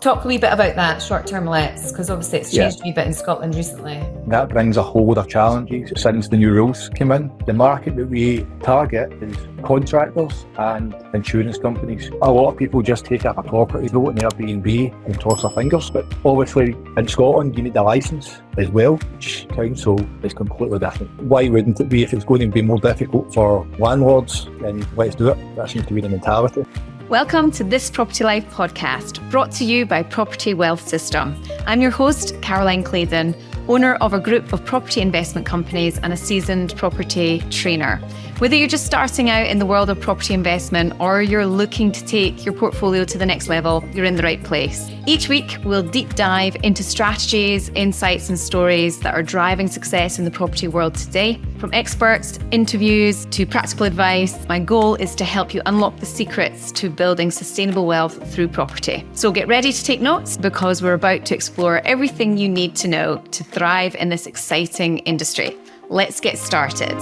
Talk a wee bit about that, short-term lets, because obviously it's changed a wee bit in Scotland recently. That brings a whole lot of challenges since the new rules came in. The market that we target is contractors and insurance companies. A lot of people just take up a property, throw it in Airbnb and cross their fingers, but obviously in Scotland you need a licence as well. Each council is completely different. Why wouldn't it be? If it's going to be more difficult for landlords, then let's do it. That seems to be the mentality. Welcome to This Property Life podcast, brought to you by Property Wealth System. I'm your host, Caroline Claydon, owner of a group of property investment companies and a seasoned property trainer. Whether you're just starting out in the world of property investment or you're looking to take your portfolio to the next level, you're in the right place. Each week, we'll deep dive into strategies, insights, and stories that are driving success in the property world today. From experts, interviews, to practical advice, my goal is to help you unlock the secrets to building sustainable wealth through property. So get ready to take notes because we're about to explore everything you need to know to thrive in this exciting industry. Let's get started.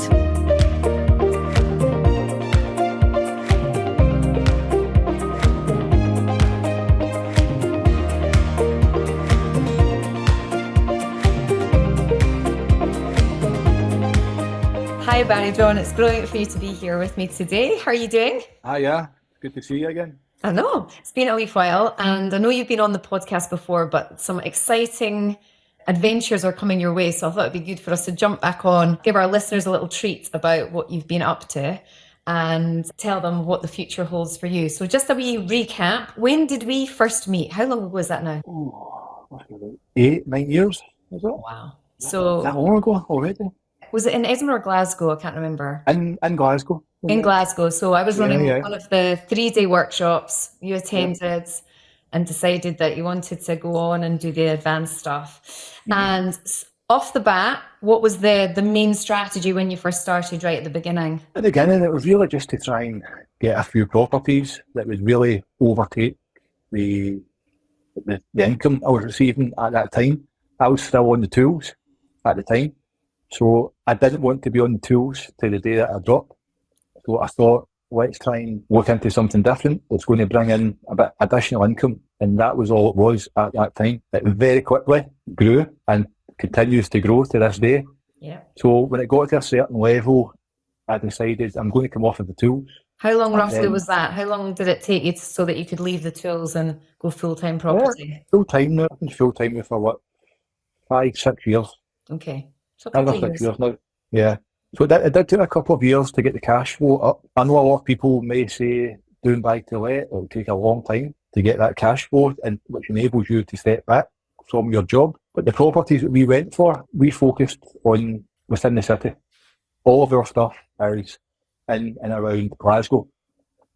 Hi Barry-John, it's brilliant for you to be here with me today. How are you doing? Yeah, good to see you again. I know, it's been a wee while, and I know you've been on the podcast before, but some exciting adventures are coming your way, so I thought it'd be good for us to jump back on, give our listeners a little treat about what you've been up to and tell them what the future holds for you. So just a wee recap, when did we first meet? How long ago was that now? Oh, 8-9 years, is it? Wow. So that long ago already? Was it in Edinburgh or Glasgow? I can't remember. In Glasgow. In Glasgow. So I was running Yeah. one of the 3-day workshops you attended and decided that you wanted to go on and do the advanced stuff. And off the bat, what was the main strategy when you first started right at the beginning? At the beginning, it was really just to try and get a few properties that would really overtake the income I was receiving at that time. I was still on the tools at the time. So I didn't want to be on the tools to the day that I dropped. So I thought, let's try and look into something different that's going to bring in a bit additional income. And that was all it was at that time. It very quickly grew and continues to grow to this day. Yeah. So when it got to a certain level, I decided I'm going to come off of the tools. How long roughly was that? How long did it take you so that you could leave the tools and go full-time property? Full time now. I've been full time for 5-6 years. Okay. So Another 6 years now. Yeah. So it did take a couple of years to get the cash flow up. I know a lot of people may say doing buy to let it'll take a long time to get that cash flow, and which enables you to step back from your job. But the properties that we went for, we focused on within the city. All of our stuff is in and around Glasgow,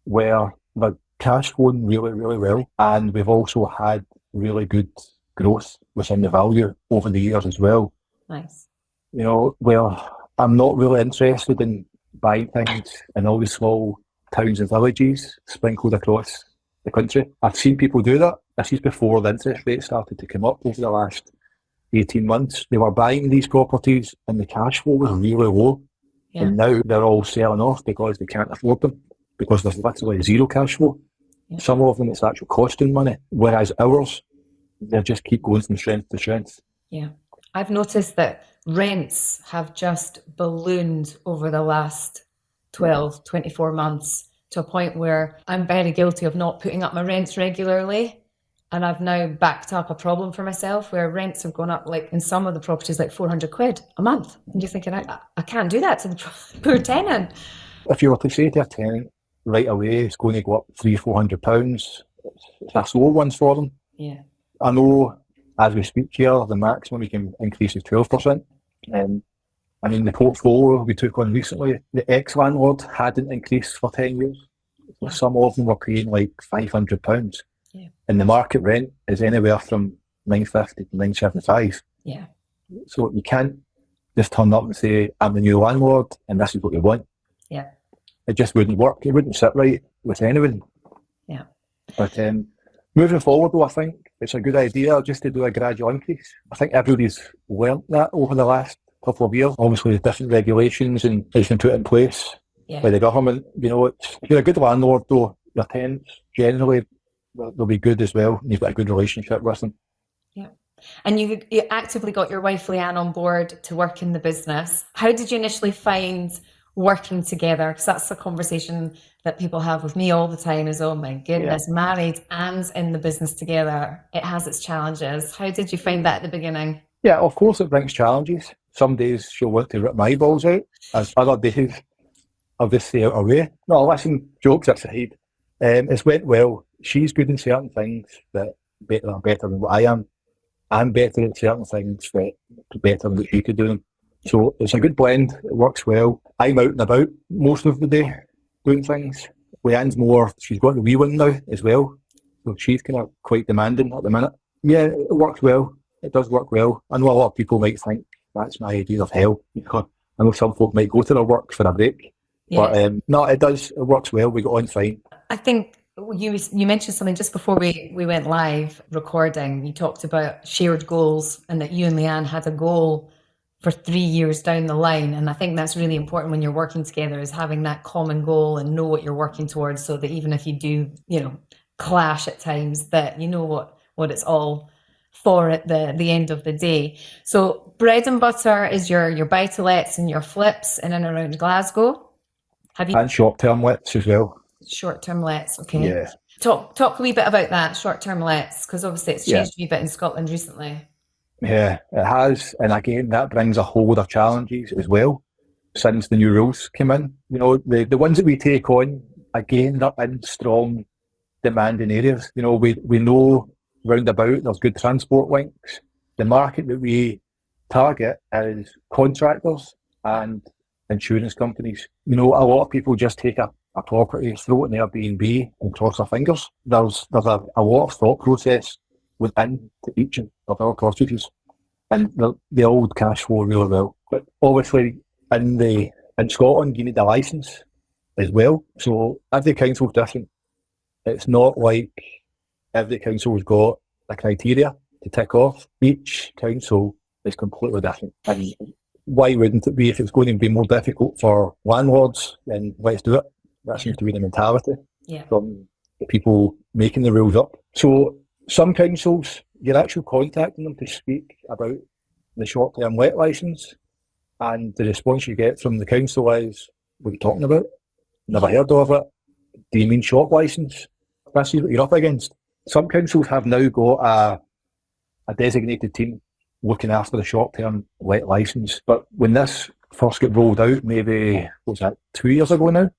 where the cash flowing really, really well, and we've also had really good growth within the value over the years as well. Nice. You know, well, I'm not really interested in buying things in all the small towns and villages sprinkled across the country. I've seen people do that. This is before the interest rate started to come up over the last 18 months. They were buying these properties and the cash flow was really low. Yeah. And now they're all selling off because they can't afford them, because there's literally zero cash flow. Yeah. Some of them it's actually costing money, whereas ours, they just keep going from strength to strength. Yeah. I've noticed that rents have just ballooned over the last 12, 24 months to a point where I'm very guilty of not putting up my rents regularly. And I've now backed up a problem for myself where rents have gone up, like in some of the properties, like 400 quid a month. And you're thinking, I can't do that to the poor tenant. If you were to say to a tenant right away, it's going to go up £300-400, it's a slow one for them. Yeah. I know as we speak here, the maximum we can increase is 12%. I mean, the portfolio we took on recently, the ex-landlord hadn't increased for 10 years. So some of them were paying like £500. Yeah. And the market rent is anywhere from $950 to $975. Yeah. So you can't just turn up and say, I'm the new landlord and this is what you want. Yeah. It just wouldn't work. It wouldn't sit right with anyone. Yeah. But moving forward though, I think it's a good idea just to do a gradual increase. I think everybody's learnt that over the last couple of years. Obviously, there's different regulations and it's been put in place by the government. You know, if you're a good landlord though, your tenants generally they'll be good as well. And you've got a good relationship with them. Yeah. And you actively got your wife Leanne on board to work in the business. How did you initially find working together? Because that's a conversation that people have with me all the time is, oh my goodness, married and in the business together. It has its challenges. How did you find that at the beginning? Yeah, of course it brings challenges. Some days she'll want to rip my balls out, as other days I'll just stay out of her way. No, listen, jokes aside, it's went well. She's good in certain things that are better than what I am. I'm better at certain things that are better than what she could do them. So it's a good blend. It works well. I'm out and about most of the day doing things. Leanne's more, she's got the wee one now as well. So she's kind of quite demanding at the minute. Yeah, it works well. It does work well. I know a lot of people might think that's my idea of hell. I know some folk might go to their work for a break. Yeah. But no, it does. It works well. We got on fine. I think you mentioned something just before we went live recording. You talked about shared goals and that you and Leanne had a goal for 3 years down the line. And I think that's really important when you're working together, is having that common goal and know what you're working towards, so that even if you do, clash at times, that you know what it's all for at the end of the day. So bread and butter is your buy-to-lets and your flips in and around Glasgow. And short-term lets as well. Short-term lets, okay. Yeah. Talk a wee bit about that, short-term lets, because obviously it's changed a wee bit in Scotland recently. Yeah, it has. And again, that brings a whole lot of challenges as well since the new rules came in. The ones that we take on, again, they're in strong demanding areas. We know roundabout there's good transport links. The market that we target is contractors and insurance companies. A lot of people just take a property, throw it in Airbnb and cross their fingers. There's a lot of thought process within each of our cottages, and the old cash flow really well. But obviously in Scotland you need a licence as well. So every council's different. It's not like every council's got a criteria to tick off. Each council is completely different. And why wouldn't it be? If it's going to be more difficult for landlords, then let's do it. That seems to be the mentality from the people making the rules up. So some councils, you're actually contacting them to speak about the short-term let licence, and the response you get from the council is, what are you talking about? Never heard of it. Do you mean shop licence? This is what you're up against. Some councils have now got a designated team looking after the short-term let licence. But when this first got rolled out, maybe, 2 years ago now,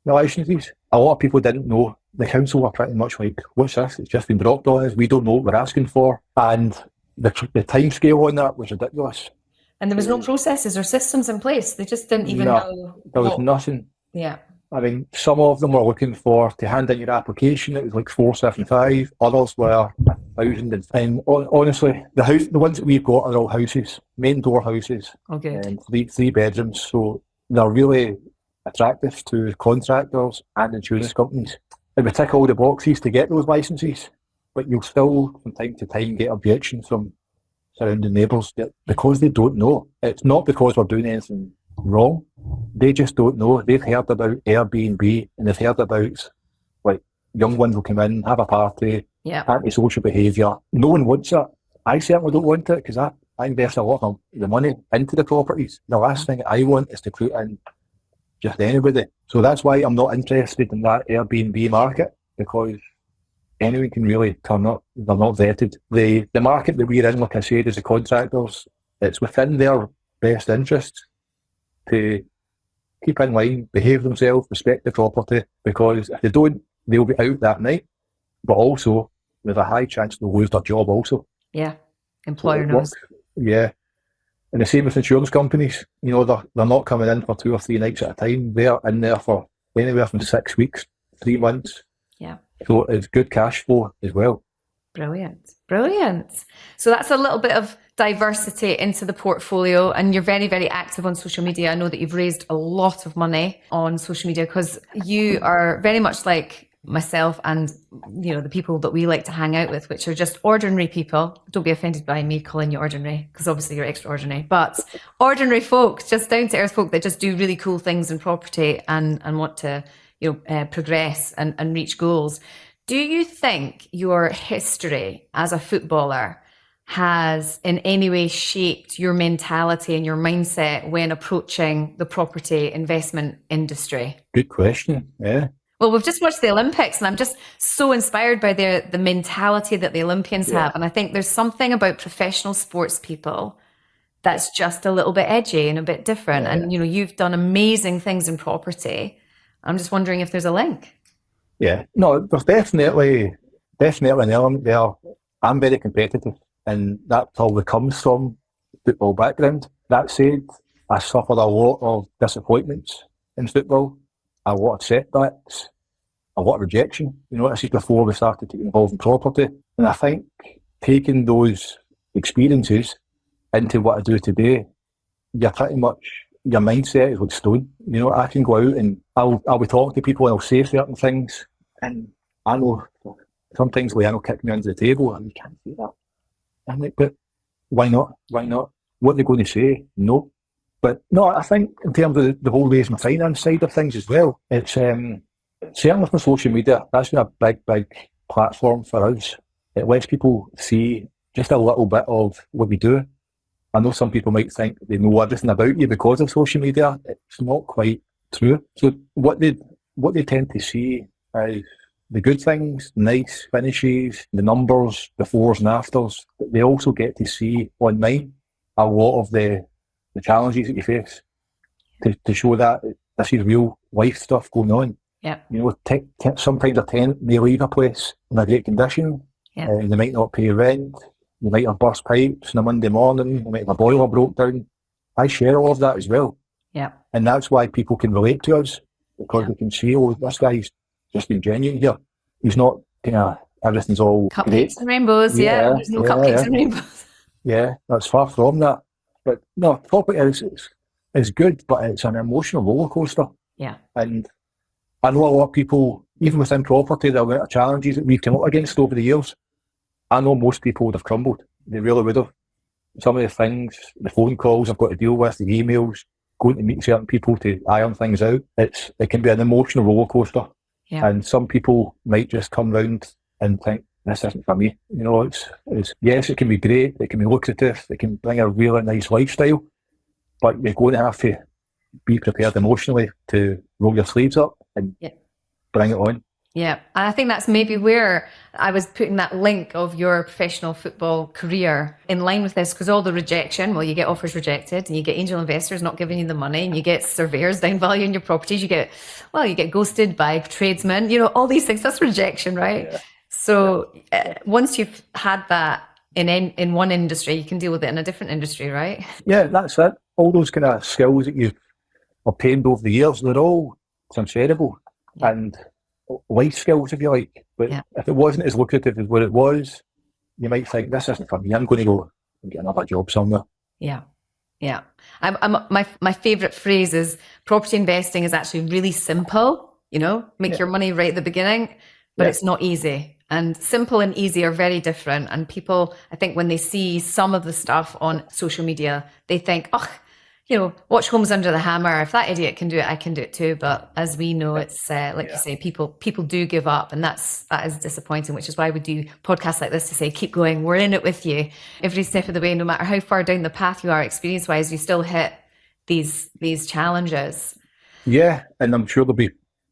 the licences, a lot of people didn't know. The council were pretty much like, what's this? It's just been dropped on us. We don't know what we're asking for. And the time scale on that was ridiculous. And there was no processes or systems in place. They just didn't even know. There was nothing. Yeah. I mean, some of them were looking for, to hand in your application, it was like 475. Others were 1,000. And honestly, the ones that we've got are all houses, main door houses. Okay. And three bedrooms. So they're really attractive to contractors and insurance companies. And we tick all the boxes to get those licences, but you'll still from time to time get objections from surrounding neighbours because they don't know. It's not because we're doing anything wrong. They just don't know. They've heard about Airbnb and they've heard about like young ones will come in, have a party, antisocial behaviour. No one wants it. I certainly don't want it because I invest a lot of the money into the properties. The last thing I want is to put in just anybody. So that's why I'm not interested in that Airbnb market, because anyone can really turn up. They're not vetted. The market that we're in, like I said, is the contractors. It's within their best interest to keep in line, behave themselves, respect the property, because if they don't, they'll be out that night. But also, there's a high chance they'll lose their job also. Yeah, employer knows. Yeah. And the same with insurance companies. They're not coming in for 2 or 3 nights at a time. They're in there for anywhere from 6 weeks, 3 months. Yeah. So it's good cash flow as well. Brilliant. So that's a little bit of diversity into the portfolio, and you're very, very active on social media. I know that you've raised a lot of money on social media because you are very much like myself and the people that we like to hang out with, which are just ordinary people. Don't be offended by me calling you ordinary, because obviously you're extraordinary, but ordinary folk, just down to earth folk that just do really cool things in property and want to progress and reach goals. Do you think your history as a footballer has in any way shaped your mentality and your mindset when approaching the property investment industry? Good question. Yeah. Well, we've just watched the Olympics and I'm just so inspired by the mentality that the Olympians have. And I think there's something about professional sports people that's just a little bit edgy and a bit different. And, you've done amazing things in property. I'm just wondering if there's a link. Yeah. No, there's definitely an element there. I'm very competitive, and that probably comes from football background. That said, I suffered a lot of disappointments in football, a lot of setbacks, a lot of rejection. I said before we started to get involved in property, and I think taking those experiences into what I do today, you're pretty much, your mindset is like stone. I can go out and I'll be talking to people and I'll say certain things, and I know sometimes Leanne will kick me under the table and you can't say that. I'm like, but why not? Why not? What are they going to say? No. But no, I think in terms of the whole raising finance side of things as well, it's certainly for social media, that's been a big platform for us. It lets people see just a little bit of what we do. I know some people might think they know everything about you because of social media. It's not quite true. So what they tend to see is the good things, nice finishes, the numbers, befores and afters. They also get to see online a lot of the challenges that you face to show that this is real life stuff going on. Yeah. Sometimes a tenant may leave a place in a great condition. Yeah. They might not pay rent. You might have burst pipes on a Monday morning. You might have a boiler broke down. I share all of that as well. Yeah. And that's why people can relate to us, because they can see, oh, this guy's just being genuine here. He's not everything's all cupcakes great. And rainbows. Yeah. There's no cupcakes and rainbows. Yeah, that's far from that. But no, property is good, but it's an emotional roller coaster. Yeah. And I know a lot of people, even within property, there are challenges that we've come up against over the years. I know most people would have crumbled. They really would have. Some of the things, the phone calls I've got to deal with, the emails, going to meet certain people to iron things out, it can be an emotional roller coaster. Yeah. And some people might just come round and think, this isn't for me. It's yes, it can be great, it can be lucrative, it can bring a really nice lifestyle, but you're going to have to be prepared emotionally to roll your sleeves up and bring it on. Yeah, and I think that's maybe where I was putting that link of your professional football career in line with this, because all the rejection, well, you get offers rejected and you get angel investors not giving you the money and you get surveyors downvaluing your properties, you get ghosted by tradesmen, all these things, that's rejection, right? Yeah. So once you've had that in one industry, you can deal with it in a different industry, right? Yeah, that's it. All those kind of skills that you've obtained over the years, they're all transferable. Yeah. And life skills, if you like. But if it wasn't as lucrative as what it was, you might think, this isn't for me. I'm going to go and get another job somewhere. Yeah. Yeah. My favourite phrase is property investing is actually really simple, make your money right at the beginning, but it's not easy. And simple and easy are very different. And people, I think when they see some of the stuff on social media, they think, watch Homes Under the Hammer. If that idiot can do it, I can do it too. But as we know, it's you say, people do give up, and that is disappointing. Which is why we do podcasts like this to say, keep going. We're in it with you every step of the way. No matter how far down the path you are, experience-wise, you still hit these challenges. Yeah, and I'm sure there'll be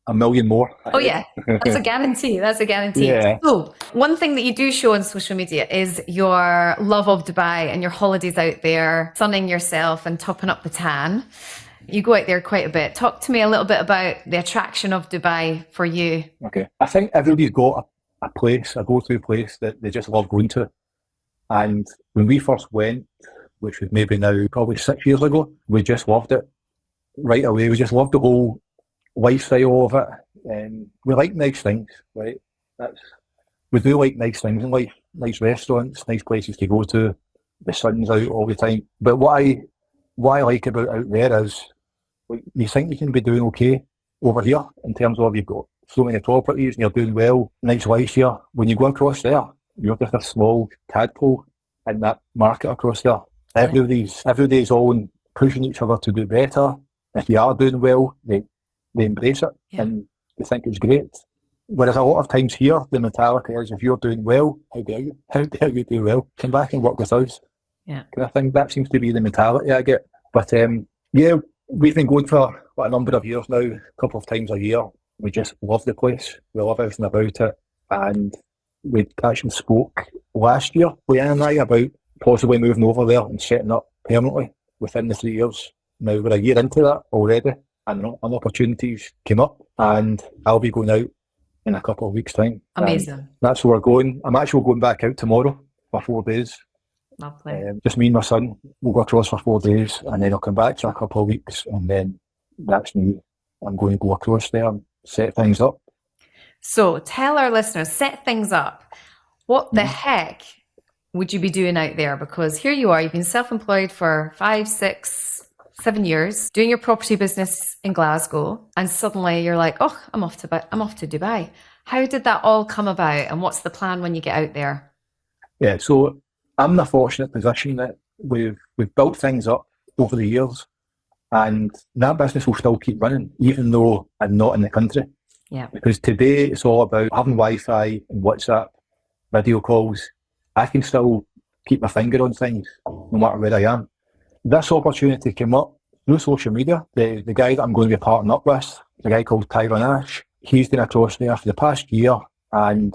a million more. Oh yeah, that's a guarantee. Yeah. So one thing that you do show on social media is your love of Dubai and your holidays out there, sunning yourself and topping up the tan. You go out there quite a bit. Talk to me a little bit about the attraction of Dubai for you. Okay. I think everybody's got a go-to place that they just love going to. And when we first went, which was maybe now probably 6 years ago, we just loved it right away. We just loved the whole lifestyle of it, and we like nice things, right? We do like nice things in life, nice restaurants, nice places to go to. The sun's out all the time. But what I like about out there is, you think you can be doing okay over here in terms of you've got so many properties and you're doing well, nice life here. When you go across there, you're just a small tadpole in that market across there. Everybody's all pushing each other to do better. If you are doing well, they embrace it and they think it's great. Whereas a lot of times here, the mentality is if you're doing well, how dare you? How dare you do well? Come back and work with us. Yeah. I think that seems to be the mentality I get. But yeah, we've been going for a number of years now, a couple of times a year. We just love the place. We love everything about it. And we actually spoke last year, Leanne and I, about possibly moving over there and setting up permanently within the 3 years. Now we're a year into that already, and opportunities came up, and I'll be going out in a couple of weeks' time. Amazing. And that's where we're going. I'm actually going back out tomorrow for 4 days. Lovely. Just me and my son. We'll go across for 4 days, and then I'll come back for a couple of weeks, and then that's me. I'm going to go across there and set things up. So tell our listeners, set things up. What the heck would you be doing out there? Because here you are, you've been self-employed for 5, 6, 7 years, doing your property business in Glasgow, and suddenly you're like, oh, I'm off to Dubai. How did that all come about, and what's the plan when you get out there? Yeah, so I'm in a fortunate position that we've built things up over the years, and that business will still keep running, even though I'm not in the country. Yeah. Because today it's all about having Wi-Fi and WhatsApp, video calls. I can still keep my finger on things, no matter where I am. This opportunity came up through social media. The guy that I'm going to be partnering up with, the guy called Caroline, he's been across there for the past year, and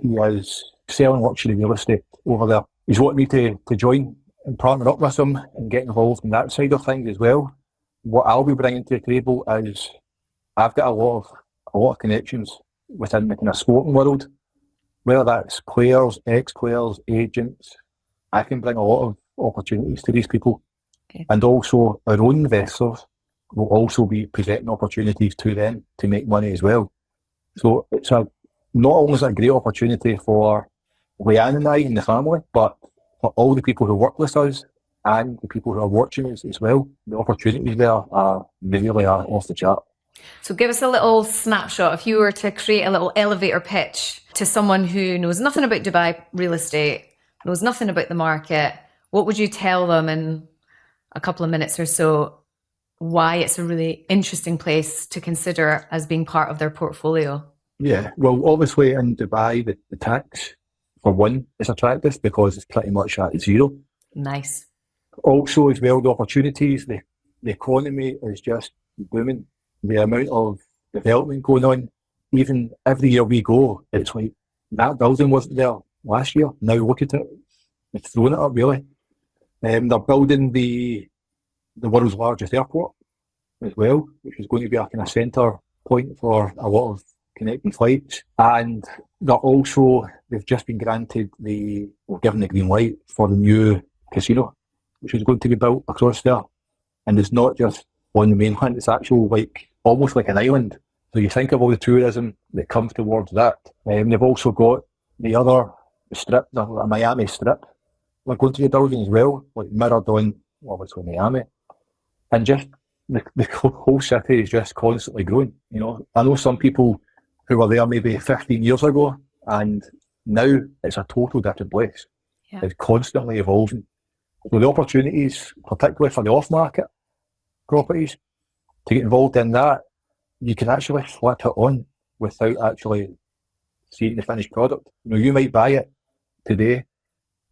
he is selling luxury real estate over there. He's wanted me to join and partner up with him and get involved in that side of things as well. What I'll be bringing to the table is I've got a lot of connections within the kind of sporting world, whether that's players, ex-players, agents. I can bring a lot of opportunities to these people. Okay. And also our own investors will also be presenting opportunities to them to make money as well. So it's not only is it a great opportunity for Leanne and I and the family, but for all the people who work with us and the people who are watching us as well. The opportunities there are really off the chart. So give us a little snapshot. If you were to create a little elevator pitch to someone who knows nothing about Dubai real estate, knows nothing about the market, what would you tell them in a couple of minutes or so why it's a really interesting place to consider as being part of their portfolio? Yeah, well, obviously in Dubai, the tax, for one, is attractive because it's pretty much at zero. Nice. Also, as well, the opportunities, the economy is just booming. The amount of development going on, even every year we go, it's like that building wasn't there last year. Now look at it, it's throwing it up really. They're building the world's largest airport as well, which is going to be a kind of centre point for a lot of connecting flights. And they've just been granted given the green light for the new casino, which is going to be built across there. And it's not just on the mainland, it's almost like an island. So you think of all the tourism that comes towards that. They've also got the strip, the Miami strip. We're going to be building as well, like mirrored on, obviously, Miami. And just the whole city is just constantly growing. You know, I know some people who were there maybe 15 years ago, and now it's a total different place. Yeah. It's constantly evolving. So the opportunities, particularly for the off-market properties, to get involved in that, you can actually flip it on without actually seeing the finished product. You know, you might buy it today,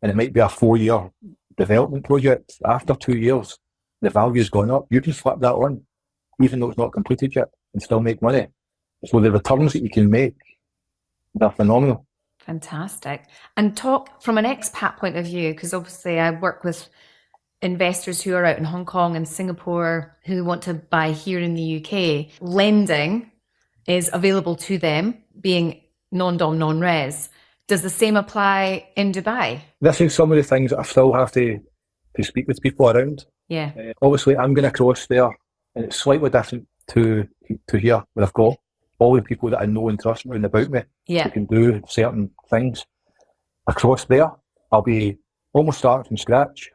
and it might be a 4-year development project. After 2 years, the value's gone up. You can flip that on, even though it's not completed yet, and still make money. So the returns that you can make, they're phenomenal. Fantastic. And talk from an expat point of view, because obviously I work with investors who are out in Hong Kong and Singapore who want to buy here in the UK. Lending is available to them, being non-dom, non-res. Does the same apply in Dubai? This is some of the things that I still have to speak with people around. Yeah. Obviously, I'm going across there, and it's slightly different to here, where I've got all the people that I know and trust around about me who can do certain things. Across there, I'll be almost starting from scratch.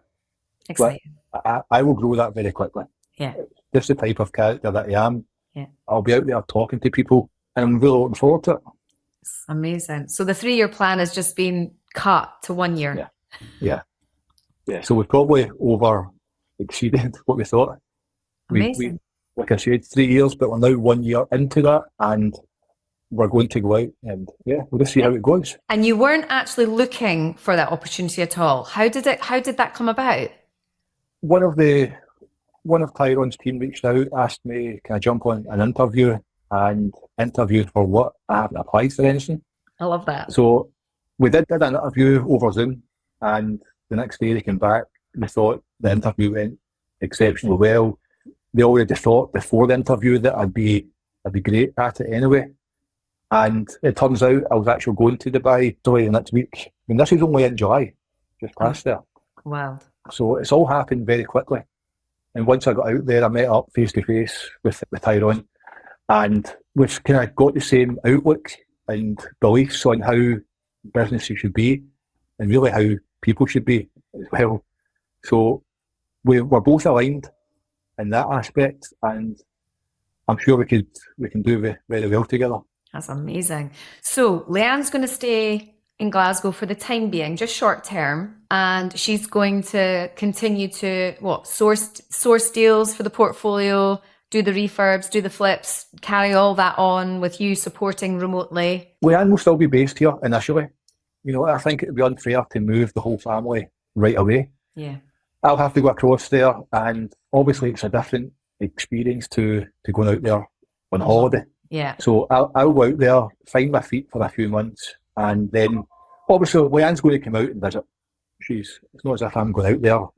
Exciting. But I will grow that very quickly. Yeah. Just the type of character that I am. Yeah. I'll be out there talking to people, and I'm really looking forward to it. It's amazing. So the 3-year plan has just been cut to 1 year. Yeah. So we've probably exceeded what we thought. Amazing. We like I said, 3 years, but we're now 1 year into that, and we're going to go out and we'll just see how it goes. And you weren't actually looking for that opportunity at all. How did that come about? One of Tyrone's team reached out, asked me, can I jump on an interview? And interviewed for what? I haven't applied for anything. I love that. So we did an interview over Zoom, and the next day they came back. We thought the interview went exceptionally well. They already thought before the interview that I'd be great at it anyway. And it turns out I was actually going to Dubai the next week. I mean, this is only in July, just past there. Wow. So it's all happened very quickly. And once I got out there, I met up face to face with Tyrone, and we've kind of got the same outlook and beliefs on how businesses should be, and really how people should be as well. So we're both aligned in that aspect, and I'm sure we can do very well together. That's amazing. So Leanne's going to stay in Glasgow for the time being, just short term, and she's going to continue to source deals for the portfolio, do the refurbs, do the flips, carry all that on with you supporting remotely. Leanne will still be based here initially. You know, I think it would be unfair to move the whole family right away. Yeah. I'll have to go across there, and obviously it's a different experience to going out there on holiday. Yeah. So I'll go out there, find my feet for a few months, and then obviously Leanne's going to come out and visit. It's not as if I'm going out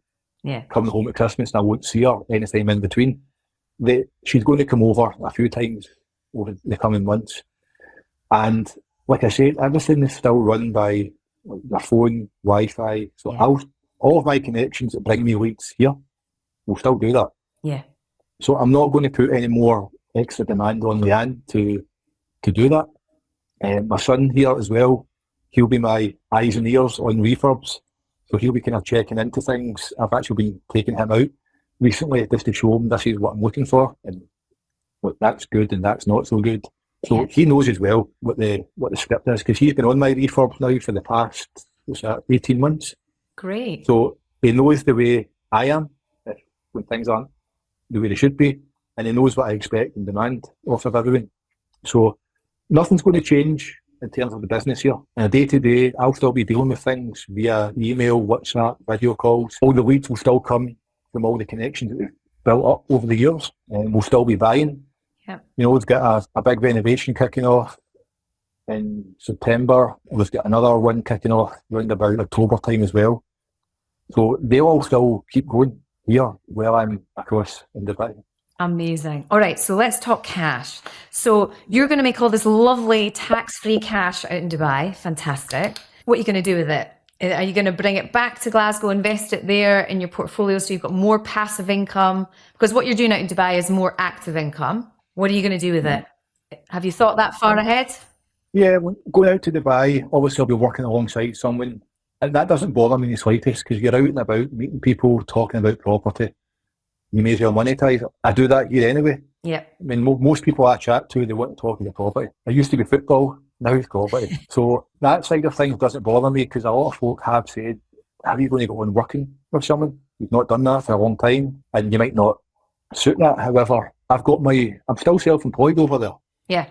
there, coming home at Christmas and I won't see her anytime in between. She's going to come over a few times over the coming months. And like I said, everything is still run by my phone, Wi-Fi. So all of my connections that bring me leads here will still do that. Yeah. So I'm not going to put any more extra demand on Leanne to do that. My son here as well, he'll be my eyes and ears on refurbs. So he'll be kind of checking into things. I've actually been taking him out recently just to show him this is what I'm looking for and what that's good and that's not so good. So he knows as well what the script is, because he's been on my refurbs now for the past 18 months. Great. So he knows the way I am when things aren't the way they should be, and he knows what I expect and demand of everyone. So nothing's going to change in terms of the business here. On a day-to-day, I'll still be dealing with things via email, WhatsApp, video calls. All the leads will still come from all the connections that we've built up over the years, and we'll still be buying. Yeah. You know, we've got a big renovation kicking off in September. We've got another one kicking off around about October time as well. So they'll all still keep going here while I'm across in Dubai. Amazing. All right, so let's talk cash. So you're going to make all this lovely tax-free cash out in Dubai. Fantastic. What are you going to do with it? Are you going to bring it back to Glasgow, invest it there in your portfolio so you've got more passive income? Because what you're doing out in Dubai is more active income. What are you going to do with it? Have you thought that far ahead? Yeah, going out to Dubai, obviously I'll be working alongside someone. And that doesn't bother me in the slightest, because you're out and about meeting people, talking about property. You may as well monetize it. I do that here anyway. Yeah. I mean, most people I chat to, they want to talk about property. It used to be football, now it's property. So that side of things doesn't bother me, because a lot of folk have said, are you going to go on working with someone? You've not done that for a long time, and you might not suit that. However, I'm still self-employed over there. Yeah.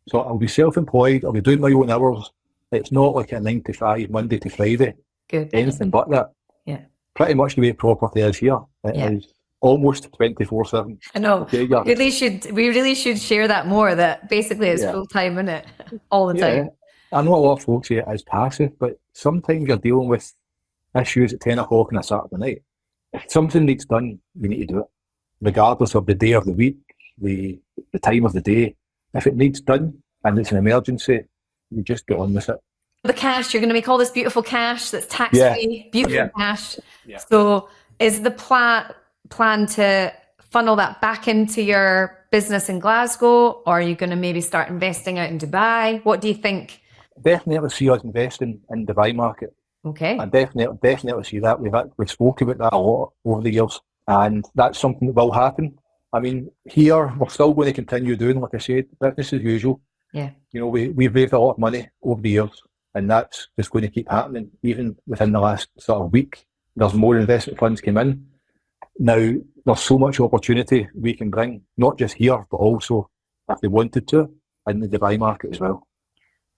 So I'll be self-employed, I'll be doing my own hours. It's not like a 9 to 5, Monday to Friday. Good. Anything but that. Yeah. Pretty much the way property is here. It is almost 24/7. I know. Okay, yeah. We really should share that more, that basically it's full-time, isn't it? All the time. I know a lot of folks say it is passive, but sometimes you're dealing with issues at 10 o'clock on a Saturday night. If something needs done, you need to do it. Regardless of the day of the week, the time of the day. If it needs done and it's an emergency, you just get on with it. The cash, you're going to make all this beautiful cash that's tax-free, beautiful cash. Yeah. So is the plan to funnel that back into your business in Glasgow, or are you going to maybe start investing out in Dubai? What do you think? Definitely see us investing in the Dubai market. Okay. I definitely see that. We've spoken about that a lot over the years, and that's something that will happen. I mean, here we're still going to continue doing, like I said, business as usual. Yeah. You know, we've raised a lot of money over the years, and that's just going to keep happening. Even within the last sort of week, there's more investment funds came in. Now, there's so much opportunity we can bring, not just here, but also if we wanted to in the Dubai market as well.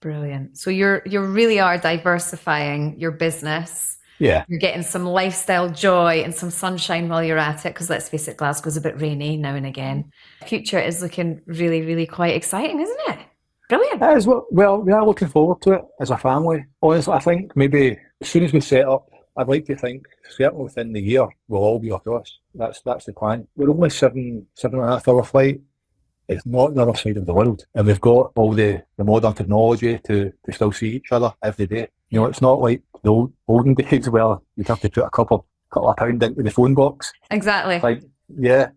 Brilliant. So you really are diversifying your business. Yeah. You're getting some lifestyle joy and some sunshine while you're at it, because let's face it, Glasgow's a bit rainy now and again. The future is looking really, really quite exciting, isn't it? Brilliant. As well, we are looking forward to it as a family. Honestly, I think maybe as soon as we set up, I'd like to think certainly within the year we'll all be across. That's the plan. We're only 7.5 hour flight. It's not the other side of the world, and we've got all the modern technology to still see each other every day. You know, it's not like the olden days where you'd have to put a couple of pound into the phone box. Exactly. Like, yeah.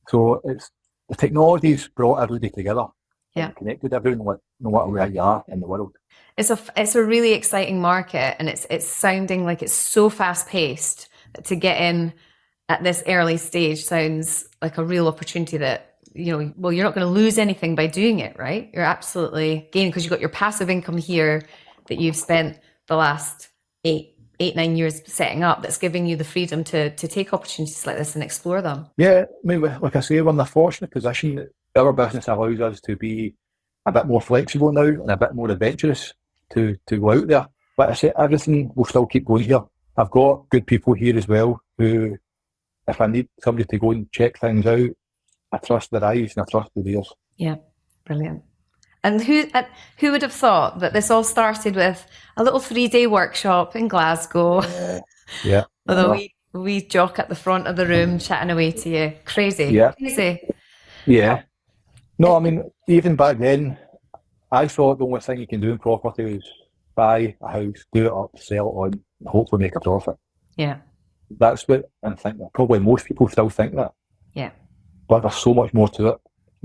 So it's the technology's brought everybody together. Yeah. Connected everyone, no matter where you are in the world. It's a really exciting market, and it's sounding like it's so fast paced that to get in at this early stage sounds like a real opportunity that, you know, well, you're not going to lose anything by doing it, right? You're absolutely gaining, because you've got your passive income here that you've spent the last 9 years setting up, that's giving you the freedom to take opportunities like this and explore them. Yeah, I mean, like I say, we're in a fortunate position that our business allows us to be a bit more flexible now and a bit more adventurous to go out there. But I say everything will still keep going here. I've got good people here as well who, if I need somebody to go and check things out, I trust their eyes and I trust their ears. Yeah, brilliant. And who would have thought that this all started with a little 3-day workshop in Glasgow? Yeah. Although we jock at the front of the room chatting away to you. Crazy. Yeah. Crazy. Yeah. No, I mean, even back then, I thought the only thing you can do in property is buy a house, do it up, sell it on, and hopefully make a profit. Yeah. That's what I think. Probably most people still think that. Yeah. But there's so much more to it.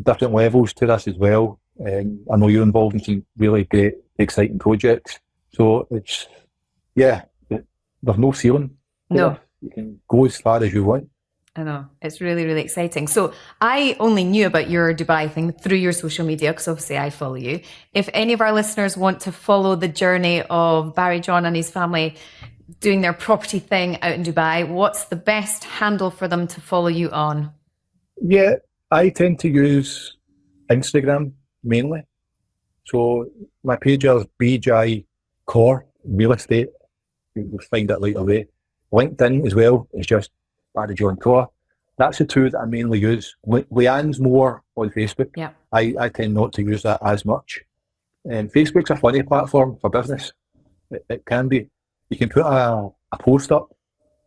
Different levels to this as well. I know you're involved in some really great, exciting projects. So it's, there's no ceiling. No. You can go as far as you want. I know. It's really, really exciting. So I only knew about your Dubai thing through your social media, because obviously I follow you. If any of our listeners want to follow the journey of Barry-John and his family doing their property thing out in Dubai, what's the best handle for them to follow you on? Yeah, I tend to use Instagram mainly. So my page is Barry-John Corr Real Estate. You'll find it right away. LinkedIn as well is just Barry-John Corr. That's the two that I mainly use. Leanne's more on Facebook. Yeah. I tend not to use that as much. And Facebook's a funny platform for business. It can be. You can put a post up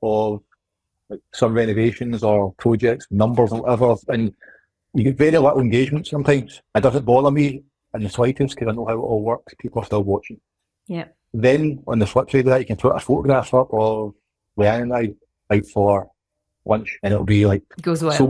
of like some renovations or projects, numbers or whatever, and you get very little engagement sometimes. It doesn't bother me in the slightest because I know how it all works. People are still watching. Yeah. Then on the flip side of that, you can put a photograph up of Leanne and I out for lunch, and it'll be like goes well. so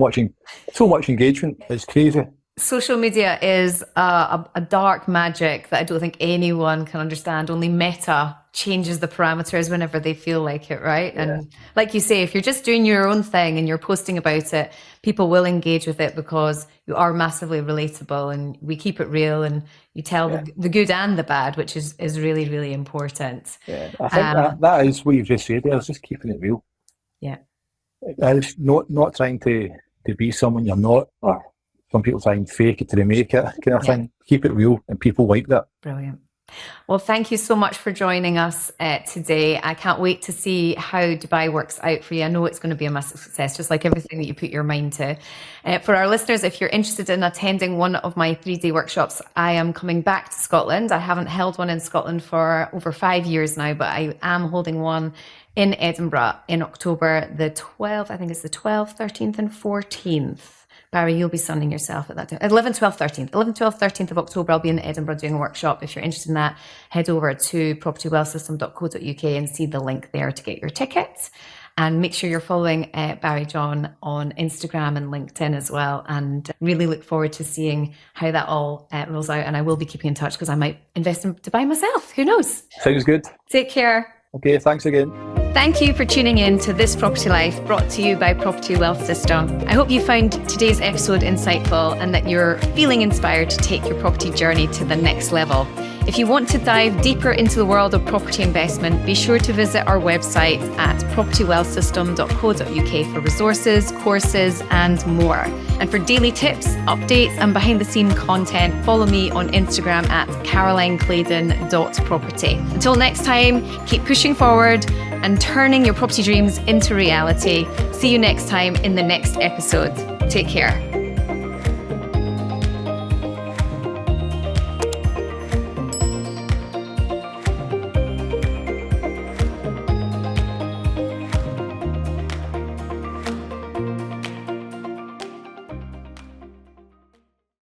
much engagement. It's crazy. Social media is a dark magic that I don't think anyone can understand. Only Meta changes the parameters whenever they feel like it, right? Yeah. And like you say, if you're just doing your own thing and you're posting about it, people will engage with it because you are massively relatable, and we keep it real, and you tell the good and the bad, which is really, really important. Yeah, I think that is what you've just said there. It's just keeping it real. Yeah. It's not trying to be someone you're not, or some people try and fake it till they make it kind of thing. Keep it real, and people like that. Brilliant. Well, thank you so much for joining us today. I can't wait to see how Dubai works out for you. I know it's going to be a massive success, just like everything that you put your mind to. For our listeners, if you're interested in attending one of my 3-day workshops, I am coming back to Scotland. I haven't held one in Scotland for over 5 years now, but I am holding one in Edinburgh in October the 12th. I think it's the 12th, 13th and 14th. Barry, you'll be sunning yourself at that time. 11, 12, 13th. 11, 12, 13th of October, I'll be in Edinburgh doing a workshop. If you're interested in that, head over to propertywealthsystem.co.uk and see the link there to get your tickets. And make sure you're following Barry-John on Instagram and LinkedIn as well. And really look forward to seeing how that all rolls out. And I will be keeping in touch because I might invest in Dubai myself. Who knows? Sounds good. Take care. Okay, thanks again. Thank you for tuning in to This Property Life, brought to you by Property Wealth System. I hope you found today's episode insightful and that you're feeling inspired to take your property journey to the next level. If you want to dive deeper into the world of property investment, be sure to visit our website at propertywealthsystem.co.uk for resources, courses, and more. And for daily tips, updates, and behind-the-scenes content, follow me on Instagram at carolineclaydon.property. Until next time, keep pushing forward and turning your property dreams into reality. See you next time in the next episode. Take care.